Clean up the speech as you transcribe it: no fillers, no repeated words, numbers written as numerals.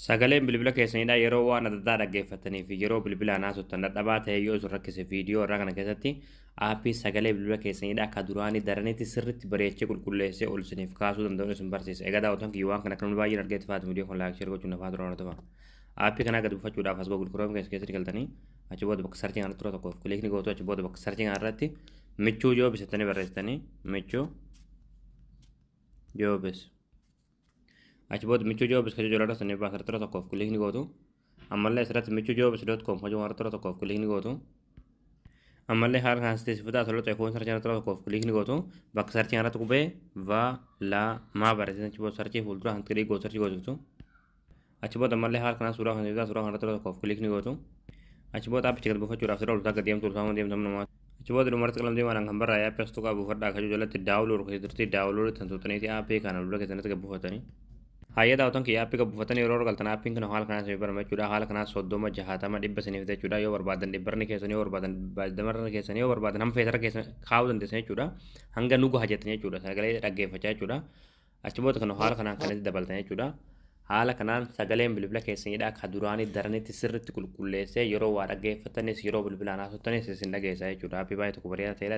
Sagaleen bilbila keessanidha yeroo waan adda addaa dhaggeeffatanii fi yeroo bilbilaan haasoftan dadhabaa ta'e yoo isin rakkise viidiyoo irraa kana keessatti aappii sagalee bilbila keessanidha akka duraanii daranitti sirriitti bareechee qulqulleessee ol isiniif kaasuu danda'u isin barsiisa. Egaa daawwatan kiyyoo kan akka namni baay'een argeetti faatu viidiyoo kan laayik sheer gochuun nafaa tura hordofaa. Aappii kana gad buufachuudhaaf as Google Chrome keessatti galtanii achi booda bakka sarchii kana tura tokkoof kilikni gootu achi booda bakka sarchii kana irratti michuu yoo bisattanii barreessitanii michuu yoo bis. Achi booda michuu joobis kan jijjiirraa dhasanii baasar tura tokkoof kilikni gootu. Ammallee asirratti michuu joobis.com hojii waan tura tokkoof kilikni gootu. Ammallee haala kan asiteessifataa asirra ta'e foon sarchii tura tokkoof kilikni gootu. Bakka sarchii irratti qubee va la maa barreessitan achi booda sarchii fuuldura kan kilikni gootu sarchii gootu. Achi booda ammallee haala kanaa suuraa kan jijjiirraa suuraa kan tura tokkoof kilikni gootu. Achi booda appicha gad buufachuudhaaf sirra ulfaa gad deemtu namaa. Achi booda dhumarratti qalamtii waan kan barraa yaappii as tuqaa buufadhaa akka jalatti daawuloor keessatti daawuloor tan tuutaniiti aappii kana lula keessatti gad buufatanii. Hayya daawwatan kiyyaa aappii buufatanii yeroo galtan aappiin kana haala kanaa isin barama jechuudha. Haala kanaa 30 60 dhibba isiniif jechuudha. Yoo barbaadan dhibbarni keessanii yoo barbaadan baaddamarra keessanii yoo barbaadan hamma feetara keessa kaa'uu dandeessan jechuudha. Hanga nugu hajjetan jechuudha. Sagalee dhaggeeffachaa jechuudha. Achi booda kan haala kanaan kan itti dabaltan jechuudha. Haala kanaan sagaleen bilbila keessanidha akka duraanii daranitti sirriitti qulqulleessee yeroo waa dhaggeeffatanis yeroo bilbilaan haasottanis isin dhageessa jechuudha. Aappii baay'ee tokko bareedaa ta'edha.